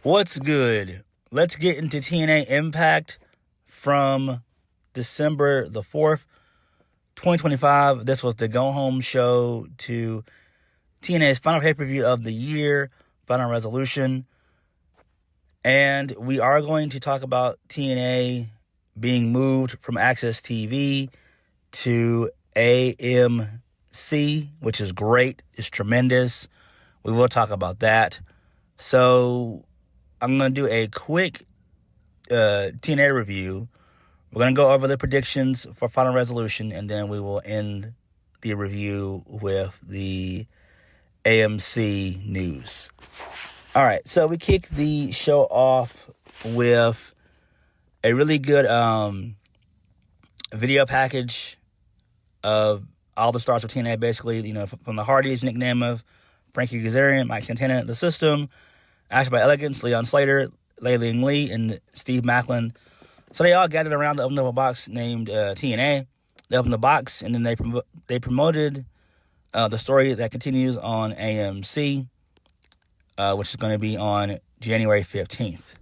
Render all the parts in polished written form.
What's good? Let's get into TNA Impact from December the 4th, 2025. This was the go-home show to TNA's final pay-per-view of the year, Final Resolution. And we are going to talk about TNA being moved from Access TV to AMC, which is great. It's tremendous. We will talk about that. So I'm going to do a quick TNA review. We're going to go over the predictions for Final Resolution, and then we will end the review with the AMC news. All right, so we kick the show off with a really good video package of all the stars of TNA, basically, from the Hardys, Nick Nemeth, Frankie Kazarian, Mike Santana, The System, Ash by Elegance, Leon Slater, Lei Ling Lee, and Steve Macklin. So they all gathered around to open up a box named TNA. They opened the box, and then they promoted the story that continues on AMC, which is going to be on January 15th.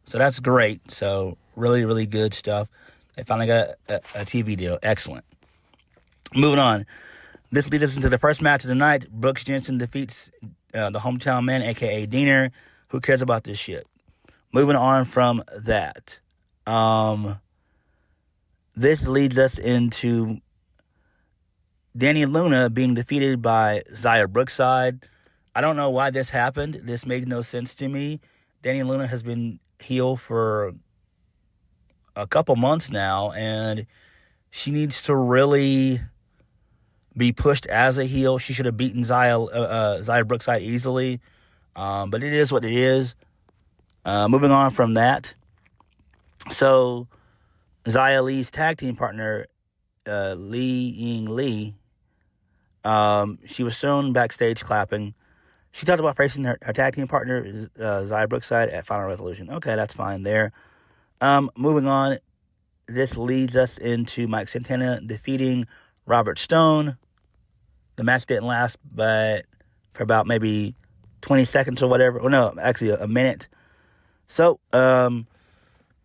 So that's great. So really, really good stuff. They finally got a TV deal. Excellent. Moving on. This leads us into the first match of the night. Brooks Jensen defeats the hometown man, a.k.a. Diener. Who cares about this shit? Moving on from that. This leads us into Danny Luna being defeated by Xia Brookside. I don't know why this happened. This made no sense to me. Danny Luna has been heel for a couple months now, and she needs to really be pushed as a heel. She should have beaten Xia Brookside easily, but it is what it is. Moving on from that. So, Xia Li's tag team partner, Li Ying Li, she was shown backstage clapping. She talked about facing her tag team partner, Xia Brookside, at Final Resolution. Okay, that's fine there. Moving on, this leads us into Mike Santana defeating Robert Stone. The match didn't last but for about maybe 20 seconds or whatever. Well, no, actually a minute. So, Mike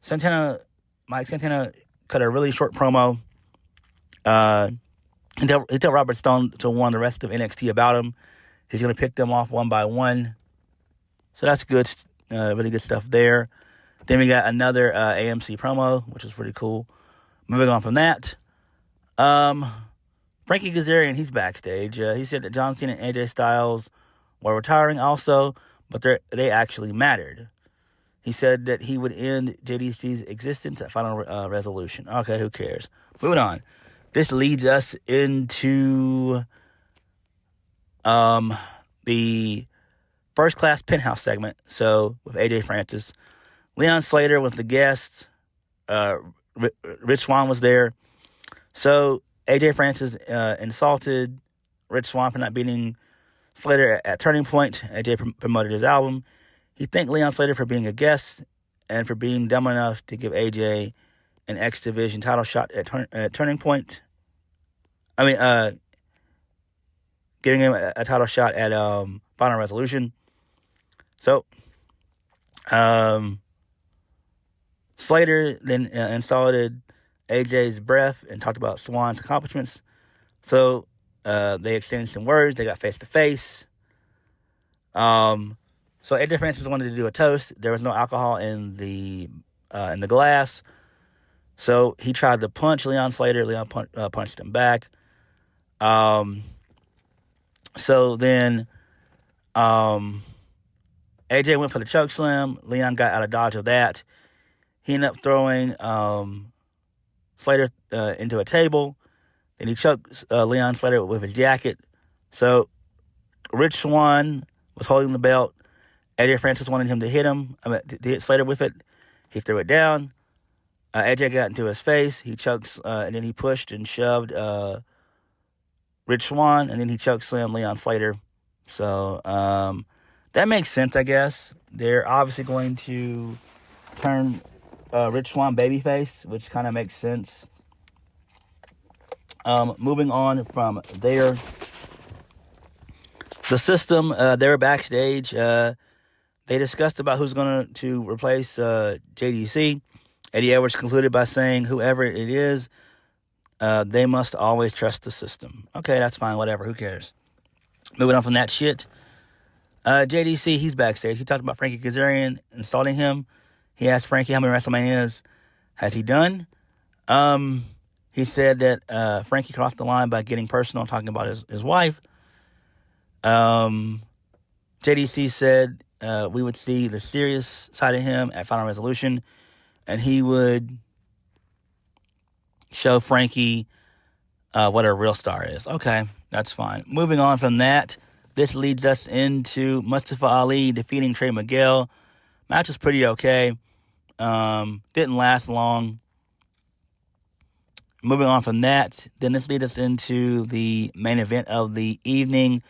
Santana cut a really short promo. He tell Robert Stone to warn the rest of NXT about him. He's going to pick them off one by one. So that's good, really good stuff there. Then we got another AMC promo, which was pretty cool. Moving on from that. Frankie Kazarian, he's backstage. He said that John Cena and AJ Styles were retiring also, but they actually mattered. He said that he would end JDC's existence at Final Resolution. Okay, who cares? Moving on. This leads us into the first class penthouse segment. So with AJ Francis, Leon Slater was the guest. Rich Swann was there. So AJ Francis insulted Rich Swann for not beating Slater at Turning Point. AJ promoted his album. He thanked Leon Slater for being a guest and for being dumb enough to give AJ an X Division title shot at Turning Point. Giving him a title shot at Final Resolution. So, Slater then insulted AJ's breath and talked about Swann's accomplishments. So, they exchanged some words. They got face to face. So AJ Francis wanted to do a toast. There was no alcohol in the glass. So he tried to punch Leon Slater. Leon punched him back. So then AJ went for the choke slam. Leon got out of dodge of that. He ended up throwing Slater into a table. Then he choked Leon Slater with his jacket. So Rich Swann was holding the belt. AJ Francis wanted him to to hit Slater with it. He threw it down. AJ got into his face. He choked, and then he pushed and shoved Rich Swann, and then he choke slammed Leon Slater. So that makes sense, I guess. They're obviously going to turn Rich Swann babyface, which kind of makes sense. Moving on from there, the System, they were backstage. They discussed about who's going to replace JDC. Eddie Edwards concluded by saying, whoever it is, they must always trust the system. Okay, that's fine, whatever, who cares? Moving on from that shit. JDC, he's backstage. He talked about Frankie Kazarian insulting him. He asked Frankie how many WrestleManias has he done. He said that Frankie crossed the line by getting personal, talking about his wife. JDC said we would see the serious side of him at Final Resolution, and he would show Frankie what a real star is. Okay, that's fine. Moving on from that, this leads us into Mustafa Ali defeating Trey Miguel. Match was pretty okay. Didn't last long. Moving on from that, then this leads us into the main event of the evening,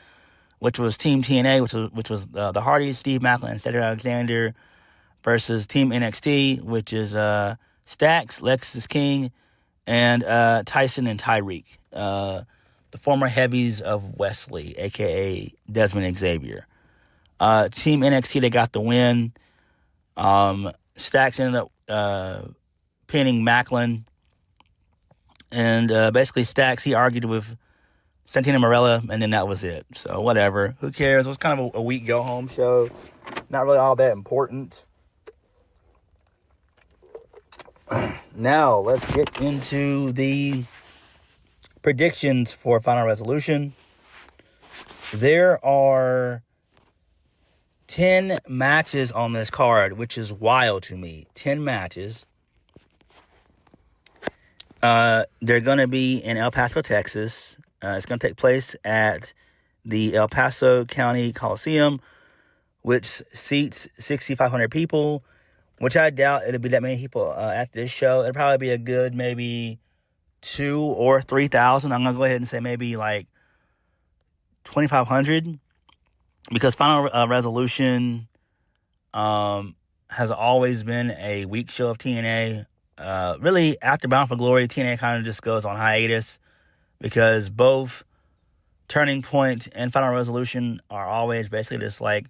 which was Team TNA, which was the Hardys, Steve Maclin, and Cedric Alexander, versus Team NXT, which is Stax, Lexis King, and Tyson and Tyreek, the former heavies of Wesley, a.k.a. Desmond Xavier. Team NXT, they got the win. Stax ended up pinning Maclin. And basically Stax, he argued with Santana Morella, and then that was it. So whatever. Who cares? It was kind of a weak go-home show. Not really all that important. Now, let's get into the predictions for Final Resolution. There are 10 matches on this card, which is wild to me. 10 matches. They're going to be in El Paso, Texas. It's going to take place at the El Paso County Coliseum, which seats 6,500 people, which I doubt it'll be that many people at this show. It'll probably be a good maybe 2,000 or 3,000. I'm going to go ahead and say maybe like 2,500, because Final Resolution has always been a weak show of TNA. Really, after Bound for Glory, TNA kind of just goes on hiatus, because both Turning Point and Final Resolution are always basically just like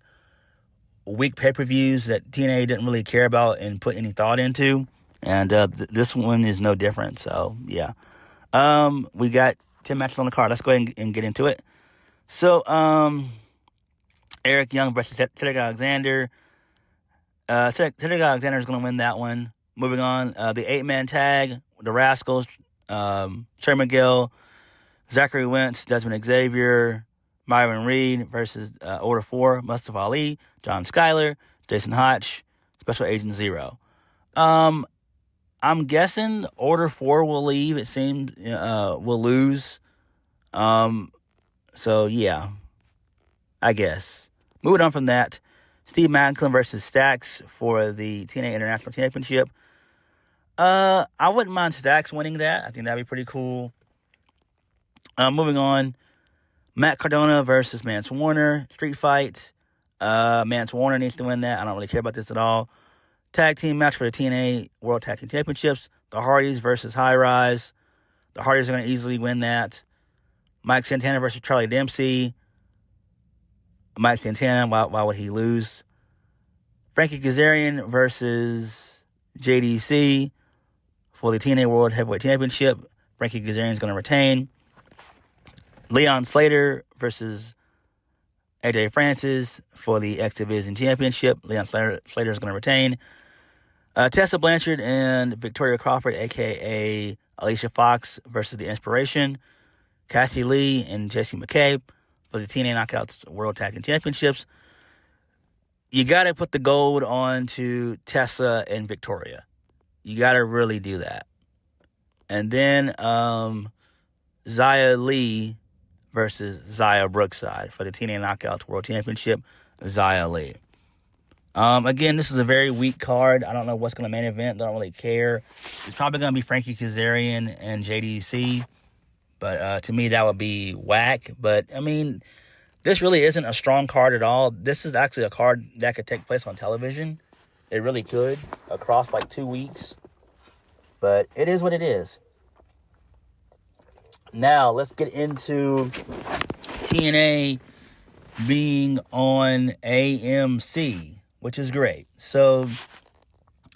weak pay-per-views that TNA didn't really care about and put any thought into. And this one is no different. So, yeah. We got 10 matches on the card. Let's go ahead and get into it. So, Eric Young versus Cedric Alexander. Cedric Alexander is going to win that one. Moving on, the 8-man tag, the Rascals, Trey Miguel, Zachary Wentz, Desmond Xavier, Myron Reed versus Order 4, Mustafa Ali, John Schuyler, Jason Hotch, Special Agent Zero. I'm guessing Order 4 will leave. It seems will lose. So, yeah, I guess. Moving on from that, Steve Maclin versus Stax for the TNA International Championship. I wouldn't mind Stax winning that. I think that'd be pretty cool. Moving on, Matt Cardona versus Mance Warner, street fight. Mance Warner needs to win that. I don't really care about this at all. Tag team match for the TNA World Tag Team Championships. The Hardys versus High Rise. The Hardys are going to easily win that. Mike Santana versus Charlie Dempsey. Mike Santana, why would he lose? Frankie Kazarian versus JDC for the TNA World Heavyweight Championship. Frankie Kazarian is going to retain. Leon Slater versus AJ Francis for the X Division Championship. Leon Slater is going to retain. Tessa Blanchard and Victoria Crawford, a.k.a. Alicia Fox, versus The Inspiration. Cassie Lee and Jessie McCabe for the TNA Knockouts World Tag Team Championships. You got to put the gold on to Tessa and Victoria. You got to really do that. And then Xia Lee versus Xia Brookside for the TNA Knockouts World Championship. Xia Lee. Again, this is a very weak card. I don't know what's going to main event. Don't really care. It's probably going to be Frankie Kazarian and JDC. But to me, that would be whack. But, I mean, this really isn't a strong card at all. This is actually a card that could take place on television. It really could, across like 2 weeks. But it is what it is. Now, let's get into TNA being on AMC, which is great. So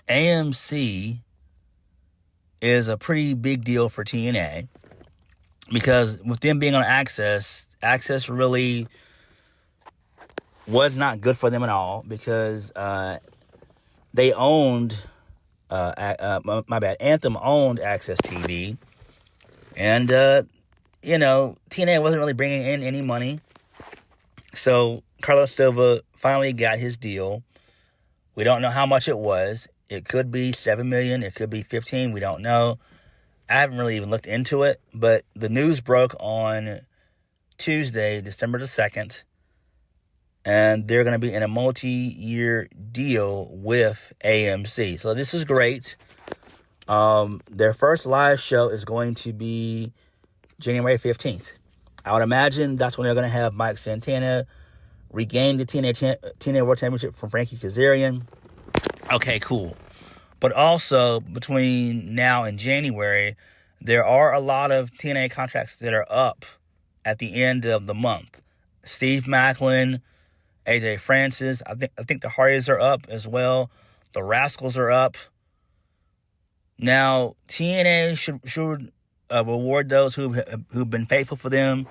AMC is a pretty big deal for TNA because with them being on Access really was not good for them at all because they owned, Anthem owned Access TV, and TNA wasn't really bringing in any money. So Carlos Silva finally got his deal. We don't know how much it was. It could be $7 million. It could be 15. We don't know. I haven't really even looked into it, but the news broke on Tuesday, December the 2nd, and they're going to be in a multi-year deal with AMC. So this is great. Their first live show is going to be January 15th. I would imagine that's when they're going to have Mike Santana regain the TNA World Championship from Frankie Kazarian. Okay, cool. But also, between now and January, there are a lot of TNA contracts that are up at the end of the month. Steve Macklin, AJ Francis, I think the Hardys are up as well. The Rascals are up. Now, TNA should reward those who've been faithful for them.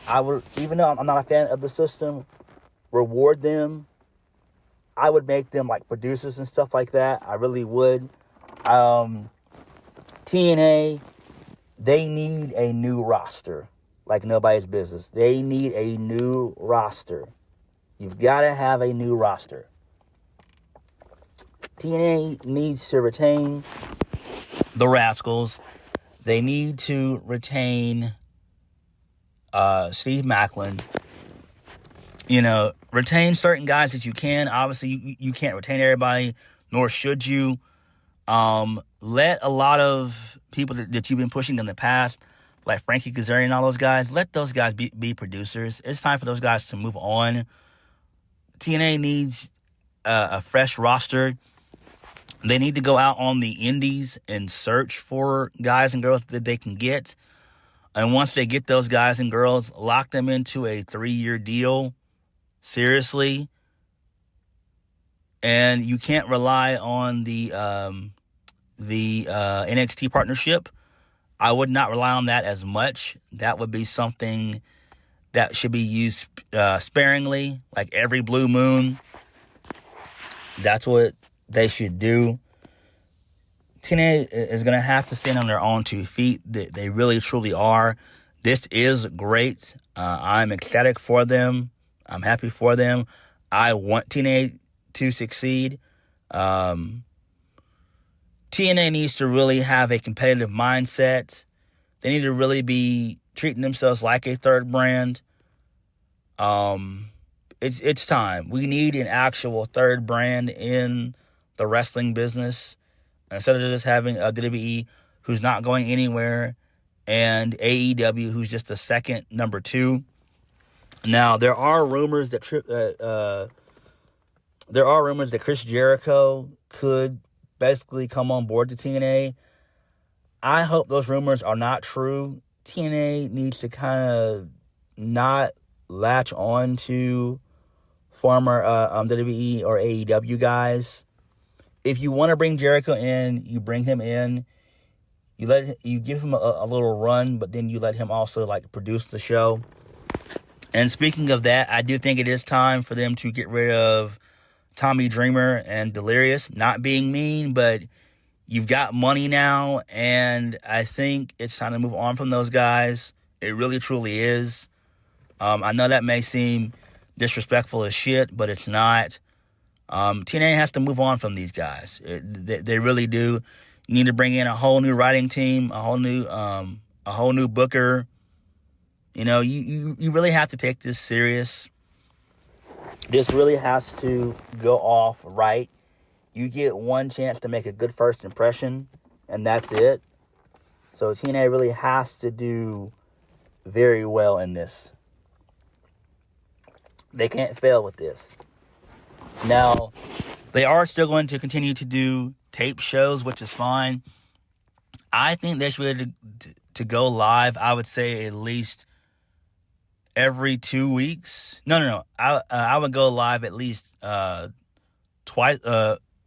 I would, even though I'm not a fan of the system, reward them. I would make them like producers and stuff like that. I really would. TNA, they need a new roster like nobody's business. They need a new roster. You've got to have a new roster. TNA needs to retain the Rascals. They need to retain Steve Macklin. Retain certain guys that you can. Obviously, you can't retain everybody, nor should you. Let a lot of people that you've been pushing in the past, like Frankie Kazarian and all those guys, let those guys be producers. It's time for those guys to move on. TNA needs a fresh roster. They need to go out on the indies and search for guys and girls that they can get. And once they get those guys and girls, lock them into a 3-year deal. Seriously. And you can't rely on the NXT partnership. I would not rely on that as much. That would be something that should be used sparingly, like every blue moon. That's what they should do. TNA is going to have to stand on their own 2 feet. They really, truly are. This is great. I'm ecstatic for them. I'm happy for them. I want TNA to succeed. TNA needs to really have a competitive mindset. They need to really be treating themselves like a third brand. It's time. We need an actual third brand in the wrestling business instead of just having a WWE who's not going anywhere and AEW who's just a second number 2. Now there are rumors that Chris Jericho could basically come on board to TNA. I hope those rumors are not true. TNA needs to kind of not latch on to former WWE or AEW guys. If you want to bring Jericho in, you bring him in. You give him a little run, but then you let him also like produce the show. And speaking of that, I do think it is time for them to get rid of Tommy Dreamer and Delirious. Not being mean, but you've got money now, and I think it's time to move on from those guys. It really, truly is. I know that may seem disrespectful as shit, but it's not. TNA has to move on from these guys. They really do. You need to bring in a whole new writing team, a whole new booker. You really have to take this serious. This really has to go off right. You get one chance to make a good first impression, and that's it. So TNA really has to do very well in this. They can't fail with this. Now, they are still going to continue to do tape shows, which is fine. I think they should be able to go live, I would say, at least every 2 weeks. No. I would go live at least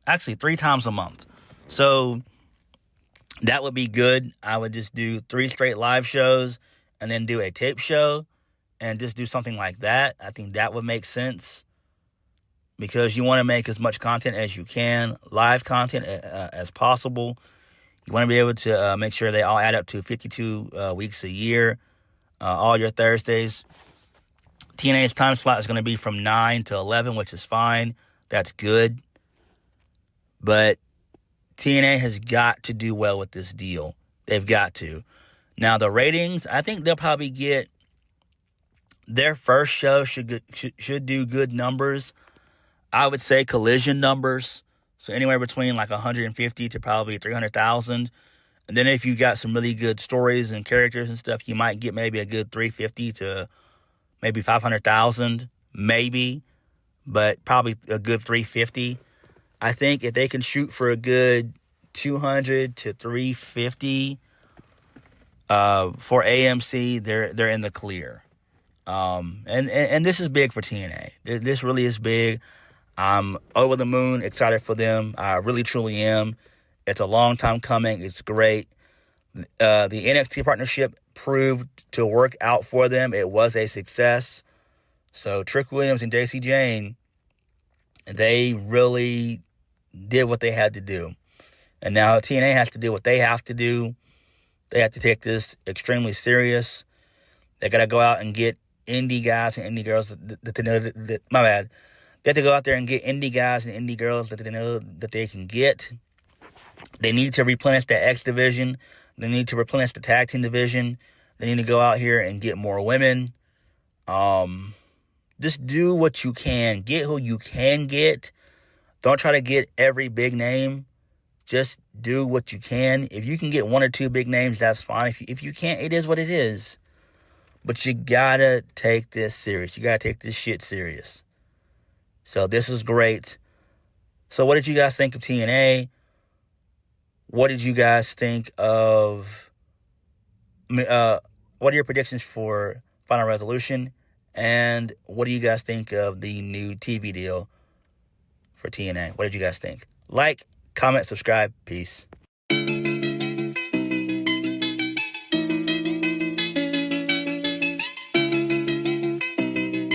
actually 3 times a month. So that would be good. I would just do 3 straight live shows and then do a tape show and just do something like that. I think that would make sense because you want to make as much content as you can, live content as possible. You want to be able to make sure they all add up to 52 weeks a year, all your Thursdays. TNA's time slot is going to be from 9 to 11, which is fine. That's good. But TNA has got to do well with this deal. They've got to. Now, the ratings, I think they'll probably get... Their first show should do good numbers. I would say Collision numbers. So anywhere between like 150 to probably 300,000. And then if you got some really good stories and characters and stuff, you might get maybe a good 350 to maybe 500,000. Maybe. But probably a good 350. I think if they can shoot for a good 200 to 350 for AMC, they're in the clear. And this is big for TNA. This really is big. I'm over the moon, excited for them. I really, truly am. It's a long time coming. It's great. The NXT partnership proved to work out for them. It was a success. So Trick Williams and JC Jane, they really did what they had to do. And now TNA has to do what they have to do. They have to take this extremely serious. They got to go out and get indie guys and indie girls my bad. They have to go out there and get indie guys and indie girls that they know that they can get. They need to replenish the X division. They need to replenish the tag team division. They need to go out here and get more women. Just do what you can. Get who you can get. Don't try to get every big name. Just do what you can. If you can get 1 or 2 big names, that's fine. If you can't, it is what it is. But you gotta take this serious. You gotta take this shit serious. So this is great. So what did you guys think of TNA? What did you guys think of... what are your predictions for Final Resolution? And what do you guys think of the new TV deal for TNA? What did you guys think? Like, comment, subscribe. Peace.